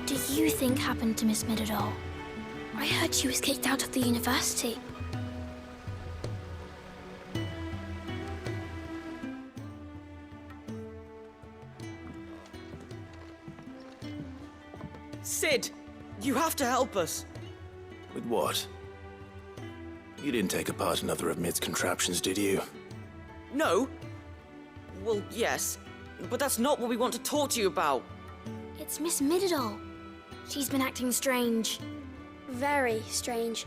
What do you think happened to Miss Middledore? I heard she was kicked out of the university. Sid! You have to help us! With what? You didn't take apart another of Mid's contraptions, did you? No? Well, yes. But that's not what we want to talk to you about. It's Miss Middledore. She's been acting strange. Very strange.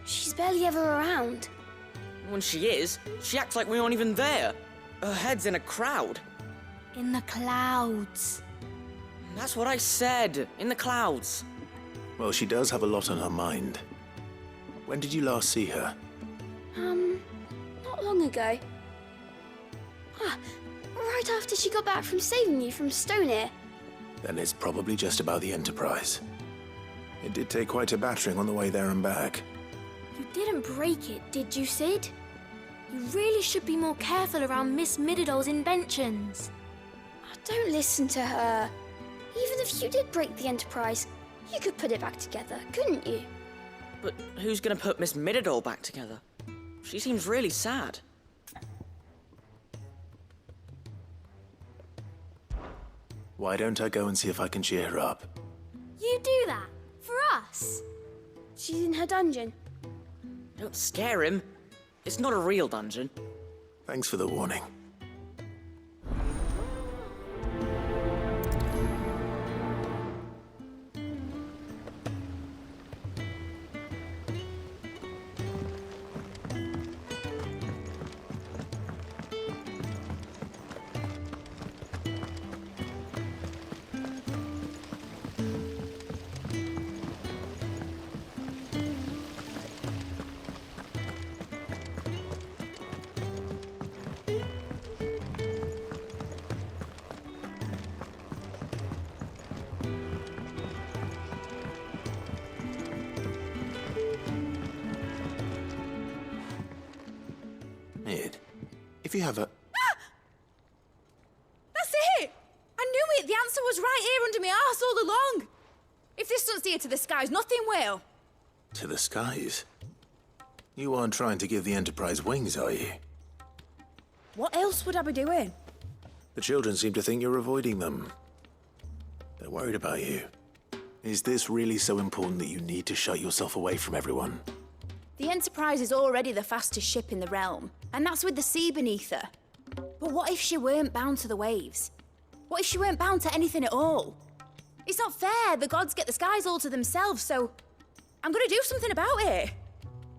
She's barely ever around. When she is, she acts like we aren't even there. Her head's in a crowd. In the clouds. That's what I said. In the clouds. Well, she does have a lot on her mind. When did you last see her? Not long ago. Right after she got back from saving you from Stonehenge. Then it's probably just about the Enterprise. It did take quite a battering on the way there and back. You didn't break it, did you, Sid? You really should be more careful around Miss Middledore's inventions. Oh, don't listen to her. Even if you did break the Enterprise, you could put it back together, couldn't you? But who's gonna put Miss Middledore back together? She seems really sad. Why don't I go and see if I can cheer her up? You do that? For us? She's in her dungeon. Don't scare him. It's not a real dungeon. Thanks for the warning. Mid, if you have a... That's it! I knew it! The answer was right here under my arse all along! If this doesn't steer to the skies, nothing will. To the skies? You aren't trying to give the Enterprise wings, are you? What else would I be doing? The children seem to think you're avoiding them. They're worried about you. Is this really so important that you need to shut yourself away from everyone? The Enterprise is already the fastest ship in the realm, and that's with the sea beneath her. But what if she weren't bound to the waves? What if she weren't bound to anything at all? It's not fair. The gods get the skies all to themselves, so I'm gonna do something about it.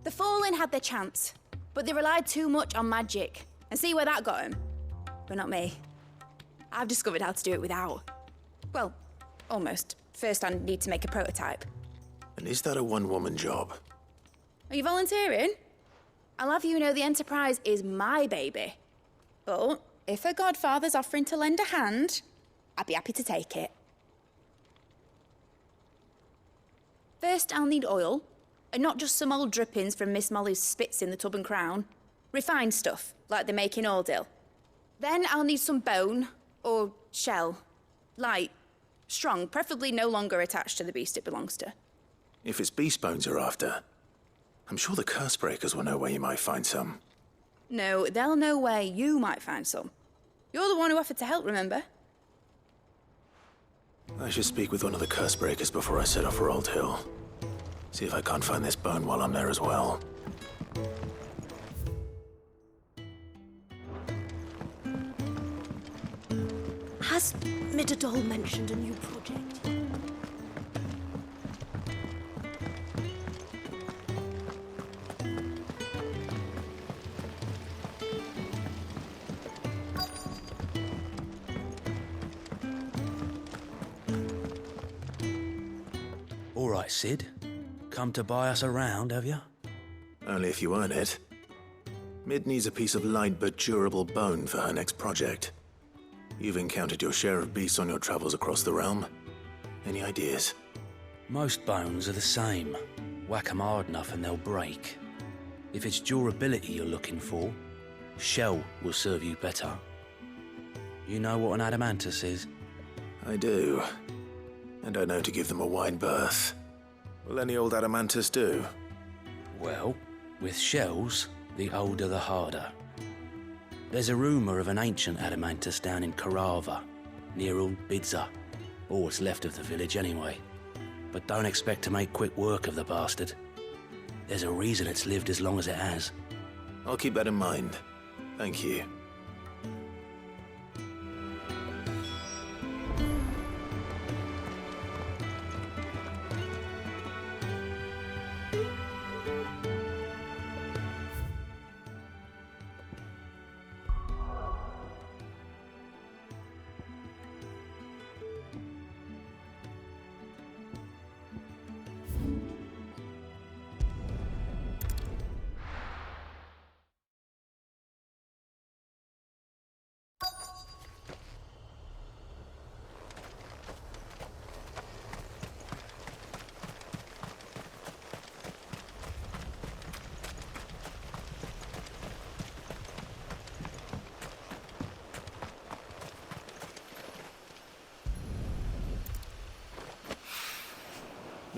The Fallen had their chance, but they relied too much on magic. And see where that got them? But not me. I've discovered how to do it without. Well, almost. First I need to make a prototype. And is that a one-woman job? Are you volunteering? I'll have you know the Enterprise is my baby. But if her godfather's offering to lend a hand, I'd be happy to take it. First, I'll need oil, and not just some old drippings from Miss Molly's spits in the Tub and Crown. Refined stuff, like they make in Ordill. Then I'll need some bone, or shell. Light, strong, preferably no longer attached to the beast it belongs to. If it's beast bones you're after, I'm sure the curse breakers will know where you might find some. No, they'll know where you might find some. You're the one who offered to help, remember? I should speak with one of the curse breakers before I set off for Old Hill. See if I can't find this bone while I'm there as well. Has Middledore mentioned a new project? All right, Sid. Come to buy us around, have you? Only if you earn it. Mid needs a piece of light but durable bone for her next project. You've encountered your share of beasts on your travels across the realm. Any ideas? Most bones are the same. Whack 'em hard enough and they'll break. If it's durability you're looking for, shell will serve you better. You know what an adamantus is? I do. and I know to give them a wide berth. Will any old adamantus do? Well, with shells, the older the harder. There's a rumour of an ancient adamantus down in Carava, near Old Bidza. All what's left of the village anyway. But don't expect to make quick work of the bastard. There's a reason it's lived as long as it has. I'll keep that in mind. Thank you.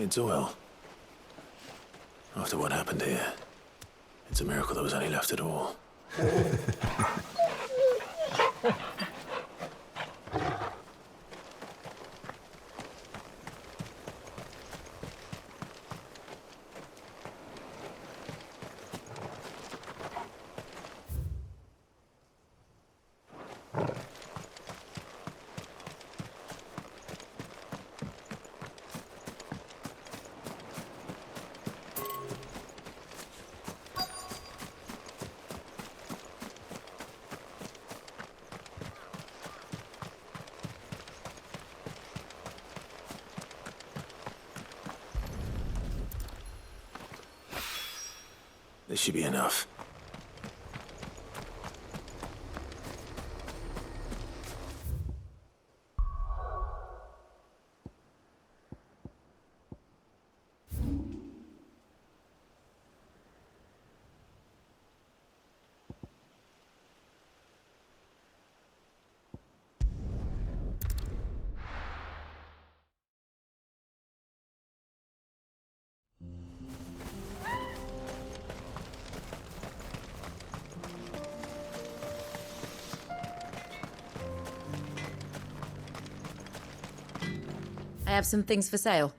It's oil. After what happened here, it's a miracle there was any left at all. This should be enough. I have some things for sale.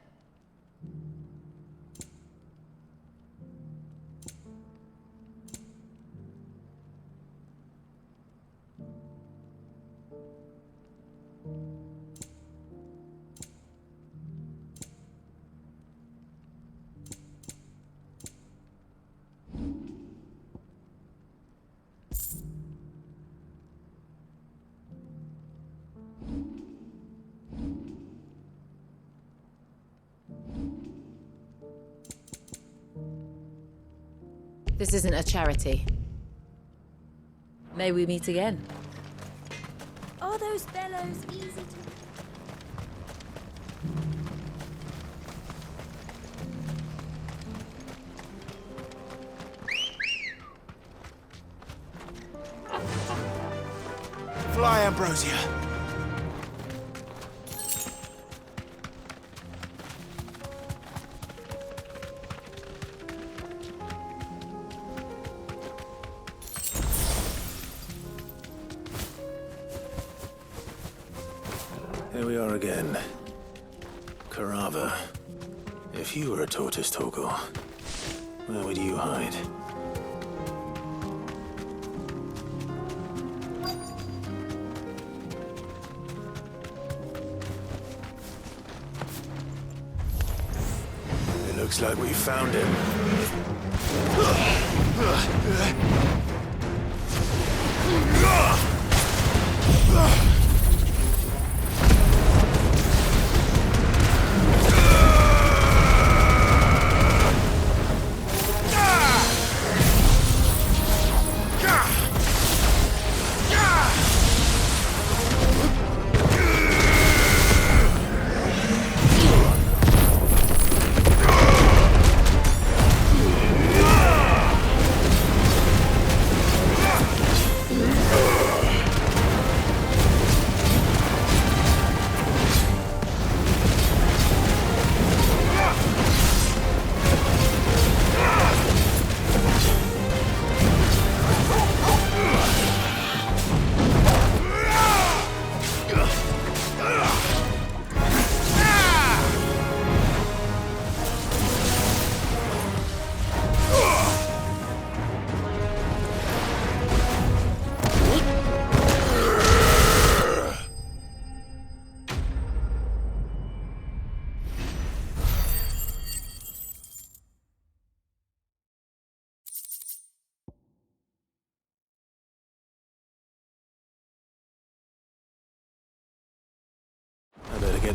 This isn't a charity. May we meet again? Are those bellows easy to... Fly, Ambrosia! Here we are again. Carava. If you were a tortoise, Torgor, where would you hide? It looks like we found him.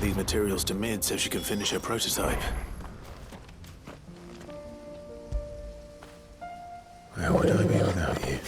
these materials to Mid so she can finish her prototype. Where would I be without you?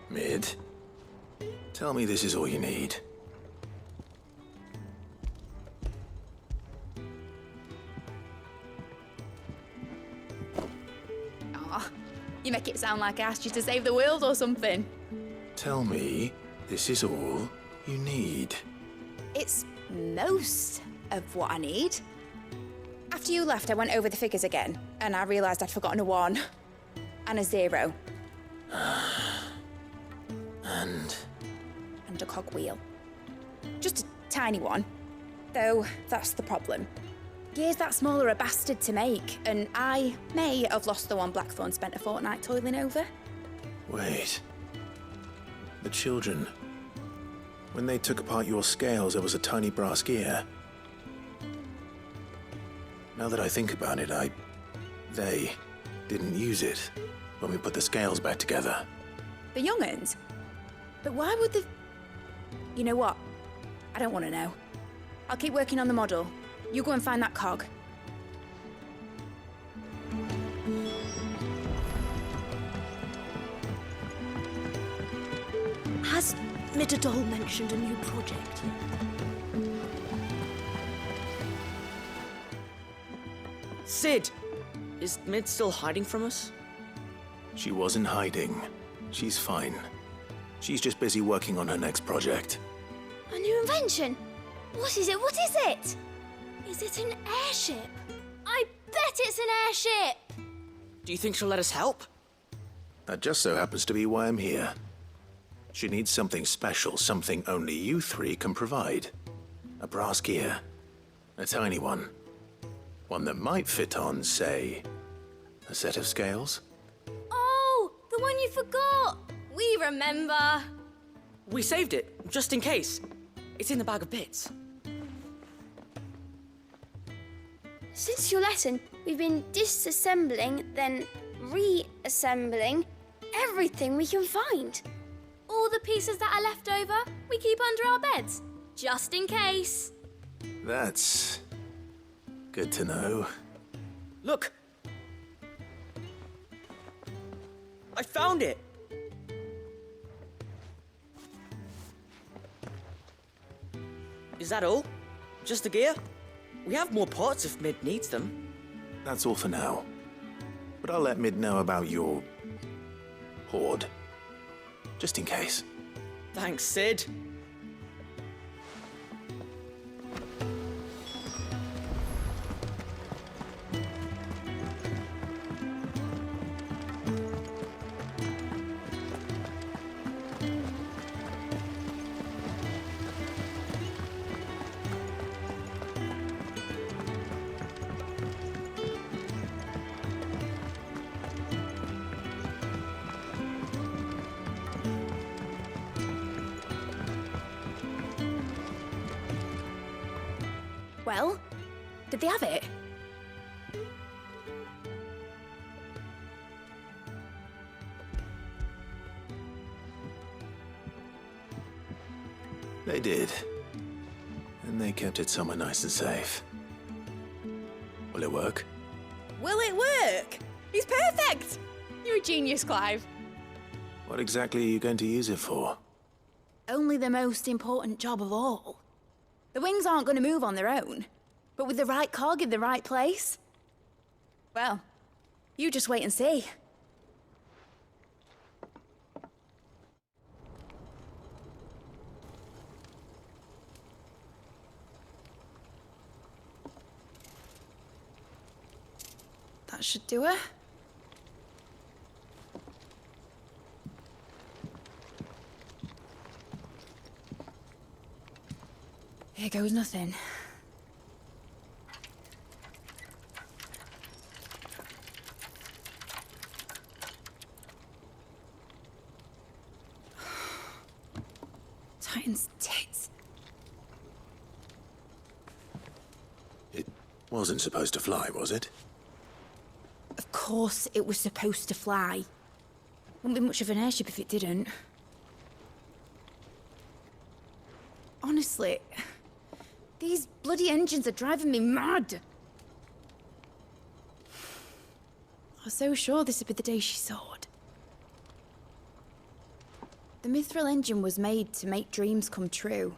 Mid, tell me this is all you need. Aw, you make it sound like I asked you to save the world or something. Tell me this is all you need. It's most of what I need. After you left, I went over the figures again, and I realised I'd forgotten a 1 and a 0. And a cogwheel. Just a tiny one. Though, that's the problem. Gears that small are a bastard to make, and I may have lost the one Blackthorn spent a fortnight toiling over. Wait. The children. When they took apart your scales, there was a tiny brass gear. Now that I think about it, they didn't use it when we put the scales back together. The young'uns? But why would the... You know what? I don't want to know. I'll keep working on the model. You go and find that cog. Has Midadol mentioned a new project? Sid! Is Mid still hiding from us? She wasn't hiding. She's fine. She's just busy working on her next project. A new invention? What is it? What is it? Is it an airship? I bet it's an airship! Do you think she'll let us help? That just so happens to be why I'm here. She needs something special, something only you three can provide. A brass gear. A tiny one. One that might fit on, say, a set of scales. Oh, the one you forgot! We remember! We saved it, just in case. It's in the bag of bits. Since your lesson, we've been disassembling, then reassembling everything we can find. All the pieces that are left over, we keep under our beds, just in case. That's good to know. Look! I found it! Is that all? Just the gear? We have more parts if Mid needs them. That's all for now. But I'll let Mid know about your hoard. Just in case. Thanks, Sid. Well, did they have it? They did. And they kept it somewhere nice and safe. Will it work? Will it work? He's perfect! You're a genius, Clive. What exactly are you going to use it for? Only the most important job of all. The wings aren't going to move on their own, but with the right cog in the right place, well, You just wait and see. That should do her. Here goes nothing. Titan's tits. It wasn't supposed to fly, was it? Of course it was supposed to fly. Wouldn't be much of an airship if it didn't. Honestly, these bloody engines are driving me mad. I was so sure this would be the day she soared. The Mithril engine was made to make dreams come true.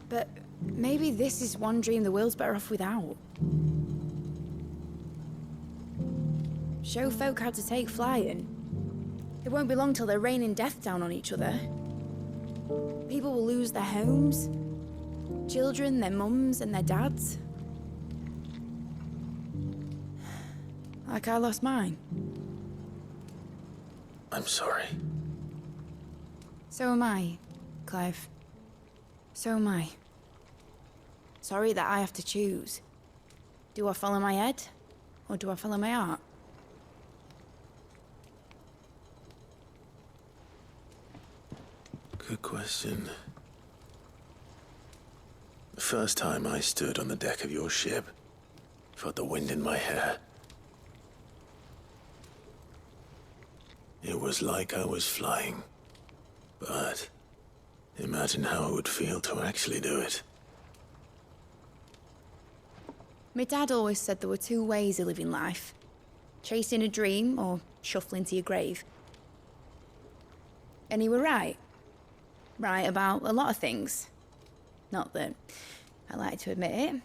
But maybe this is one dream the world's better off without. Show folk how to take flying. It won't be long till they're raining death down on each other. People will lose their homes. Children, their mums and their dads. Like I lost mine. I'm sorry. So am I, Clive. So am I. Sorry that I have to choose. Do I follow my head, or do I follow my heart? Good question. The first time I stood on the deck of your ship, felt the wind in my hair. It was like I was flying. But imagine how it would feel to actually do it. My dad always said there were two ways of living life. Chasing a dream or shuffling to your grave. And he were right. Right about a lot of things. Not that I like to admit it.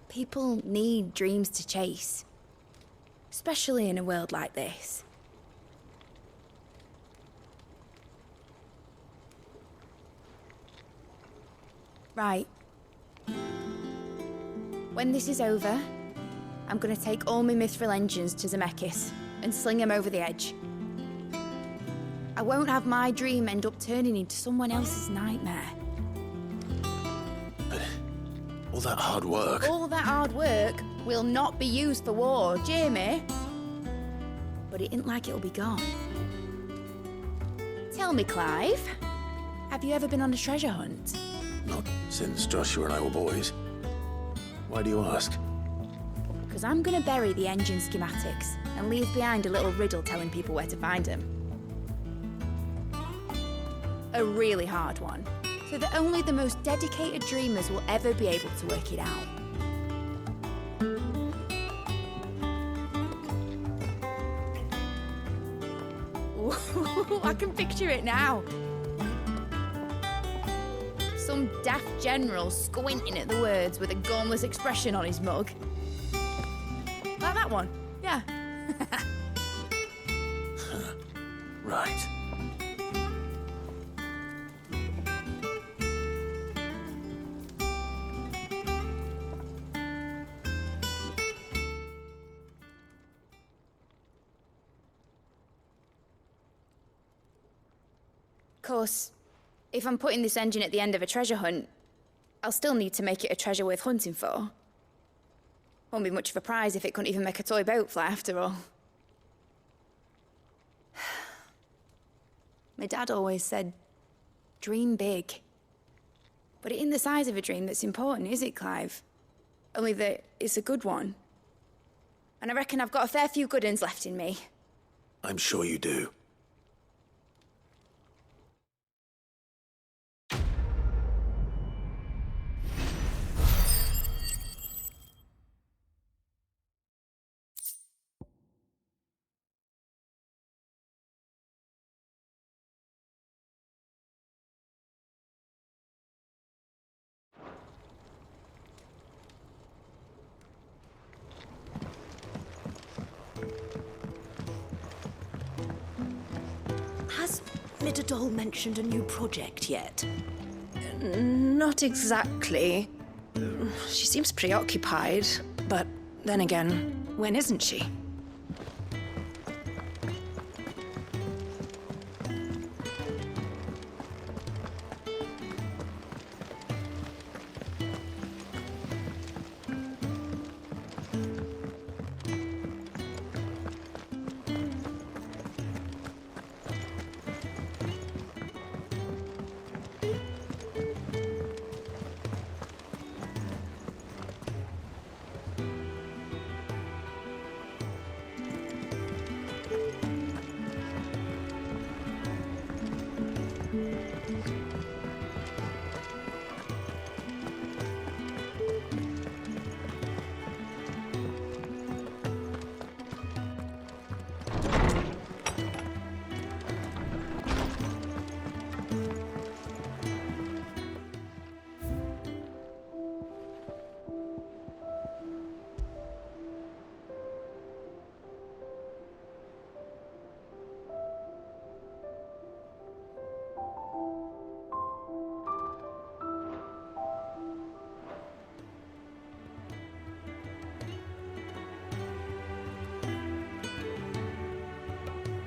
People need dreams to chase. Especially in a world like this. Right. When this is over, I'm gonna take all my Mithril engines to Zemeckis and sling them over the edge. I won't have my dream end up turning into someone else's nightmare. But all that hard work... All that hard work will not be used for war, Jamie. But it ain't like it'll be gone. Tell me, Clive, have you ever been on a treasure hunt? Not since Joshua and I were boys. Why do you ask? Because I'm gonna bury the engine schematics and leave behind a little riddle telling people where to find them. A really hard one, so that only the most dedicated dreamers will ever be able to work it out. Ooh, I can picture it now. Some daft general squinting at the words with a gormless expression on his mug. Like that one, yeah. Right. Of course, if I'm putting this engine at the end of a treasure hunt, I'll still need to make it a treasure worth hunting for. Won't be much of a prize if it couldn't even make a toy boat fly after all. My dad always said, dream big. But it ain't the size of a dream that's important, is it, Clive? Only that it's a good one. And I reckon I've got a fair few good uns left in me. I'm sure you do. Little Doll mentioned a new project yet? Not exactly. She seems preoccupied, but then again, when isn't she?